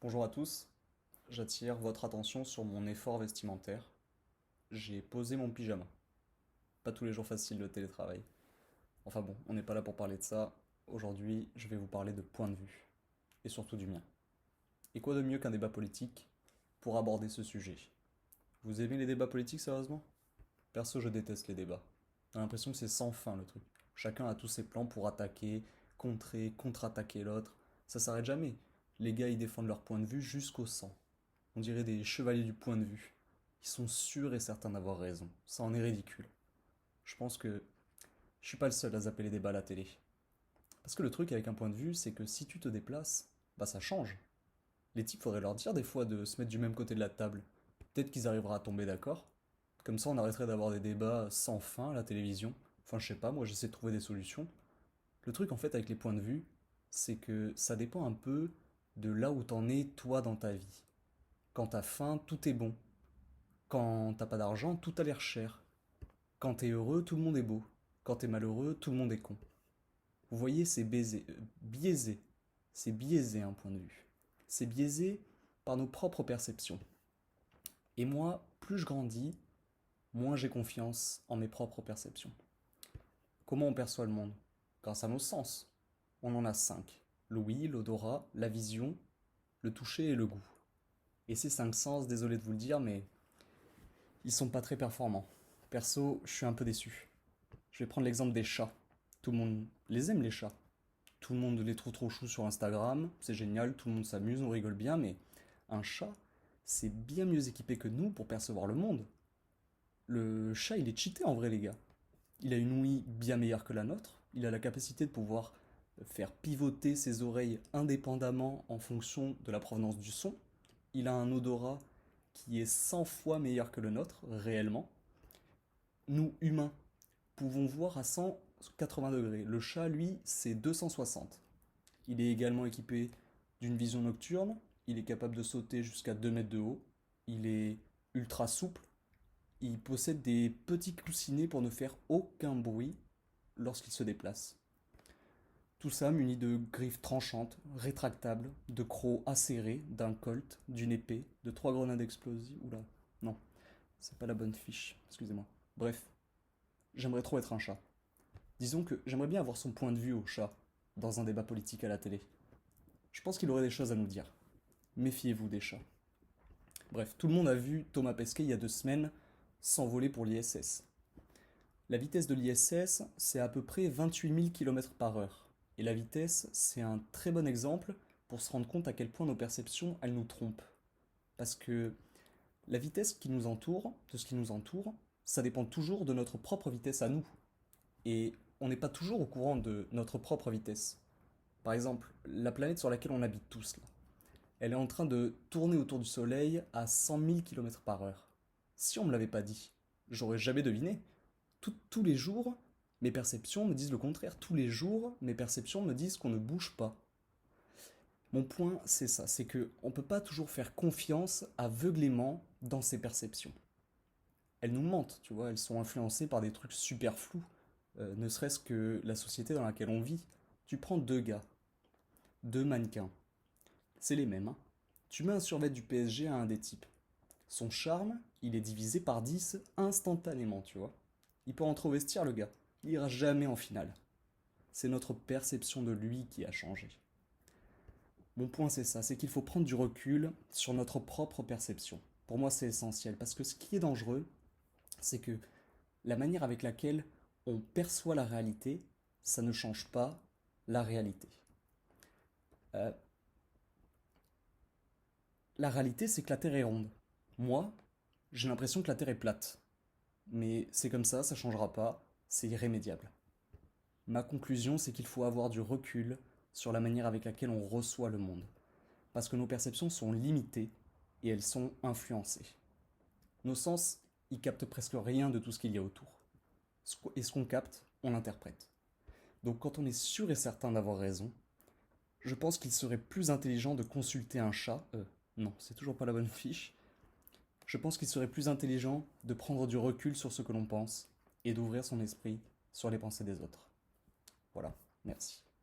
Bonjour à tous, j'attire votre attention sur mon effort vestimentaire. J'ai posé mon pyjama. Pas tous les jours facile le télétravail. Enfin bon, on n'est pas là pour parler de ça. Aujourd'hui, je vais vous parler de point de vue. Et surtout du mien. Et quoi de mieux qu'un débat politique pour aborder ce sujet? Vous aimez les débats politiques sérieusement? Perso, je déteste les débats. J'ai l'impression que c'est sans fin le truc. Chacun a tous ses plans pour attaquer, contrer, contre-attaquer l'autre. Ça s'arrête jamais. Les gars, ils défendent leur point de vue jusqu'au sang. On dirait des chevaliers du point de vue. Ils sont sûrs et certains d'avoir raison. Ça en est ridicule. Je pense que je suis pas le seul à zapper les débats à la télé. Parce que le truc avec un point de vue, c'est que si tu te déplaces, bah ça change. Les types, faudrait leur dire des fois de se mettre du même côté de la table. Peut-être qu'ils arriveront à tomber d'accord. Comme ça, on arrêterait d'avoir des débats sans fin à la télévision. Enfin, je sais pas, moi j'essaie de trouver des solutions. Le truc en fait avec les points de vue, c'est que ça dépend un peu de là où t'en es toi dans ta vie. Quand t'as faim, tout est bon. Quand t'as pas d'argent, tout a l'air cher. Quand t'es heureux, tout le monde est beau. Quand t'es malheureux, tout le monde est con. Vous voyez, c'est biaisé. C'est biaisé un point de vue. C'est biaisé par nos propres perceptions. Et moi, plus je grandis, moins j'ai confiance en mes propres perceptions. Comment on perçoit le monde? Grâce à nos sens. On en a cinq. L'ouïe, l'odorat, la vision, le toucher et le goût. Et ces cinq sens, désolé de vous le dire, mais ils sont pas très performants. Perso, je suis un peu déçu. Je vais prendre l'exemple des chats. Tout le monde les aime, les chats. Tout le monde les trouve trop choux sur Instagram, c'est génial, tout le monde s'amuse, on rigole bien, mais un chat, c'est bien mieux équipé que nous pour percevoir le monde. Le chat, il est cheaté en vrai, les gars. Il a une ouïe bien meilleure que la nôtre, il a la capacité de pouvoir faire pivoter ses oreilles indépendamment en fonction de la provenance du son. Il a un odorat qui est 100 fois meilleur que le nôtre, réellement. Nous, humains, pouvons voir à 180 degrés. Le chat, lui, c'est 260. Il est également équipé d'une vision nocturne. Il est capable de sauter jusqu'à 2 mètres de haut. Il est ultra souple. Il possède des petits coussinets pour ne faire aucun bruit lorsqu'il se déplace. Tout ça muni de griffes tranchantes, rétractables, de crocs acérés, d'un colt, d'une épée, de trois grenades explosives. Oula, non, c'est pas la bonne fiche, excusez-moi. Bref, j'aimerais trop être un chat. Disons que j'aimerais bien avoir son point de vue au chat dans un débat politique à la télé. Je pense qu'il aurait des choses à nous dire. Méfiez-vous des chats. Bref, tout le monde a vu Thomas Pesquet il y a 2 semaines s'envoler pour l'ISS. La vitesse de l'ISS, c'est à peu près 28 000 km par heure. Et la vitesse, c'est un très bon exemple pour se rendre compte à quel point nos perceptions, elles nous trompent. Parce que la vitesse qui nous entoure, de ce qui nous entoure, ça dépend toujours de notre propre vitesse à nous. Et on n'est pas toujours au courant de notre propre vitesse. Par exemple, la planète sur laquelle on habite tous, là, elle est en train de tourner autour du Soleil à 100 000 km par heure. Si on me l'avait pas dit, j'aurais jamais deviné. Tous les jours, mes perceptions me disent le contraire. Tous les jours, mes perceptions me disent qu'on ne bouge pas. Mon point, c'est ça, c'est que on peut pas toujours faire confiance aveuglément dans ses perceptions. Elles nous mentent, tu vois, elles sont influencées par des trucs super flous, ne serait-ce que la société dans laquelle on vit. Tu prends deux gars, deux mannequins, c'est les mêmes, hein. Tu mets un survêt du PSG à un des types. Son charme, il est divisé par 10 instantanément, tu vois. Il peut rentrer au vestiaire, le gars. Il ira jamais en finale. C'est notre perception de lui qui a changé. Mon point, c'est ça, c'est qu'il faut prendre du recul sur notre propre perception. Pour moi, c'est essentiel, parce que ce qui est dangereux, c'est que la manière avec laquelle on perçoit la réalité, ça ne change pas la réalité. Euh, la réalité, c'est que la Terre est ronde. Moi, j'ai l'impression que la Terre est plate. Mais c'est comme ça changera pas, c'est irrémédiable. Ma conclusion, c'est qu'il faut avoir du recul sur la manière avec laquelle on reçoit le monde. Parce que nos perceptions sont limitées et elles sont influencées. Nos sens, ils captent presque rien de tout ce qu'il y a autour. Et ce qu'on capte, on l'interprète. Donc quand on est sûr et certain d'avoir raison, je pense qu'il serait plus intelligent de consulter un chat. Non, c'est toujours pas la bonne fiche. Je pense qu'il serait plus intelligent de prendre du recul sur ce que l'on pense et d'ouvrir son esprit sur les pensées des autres. Voilà, merci.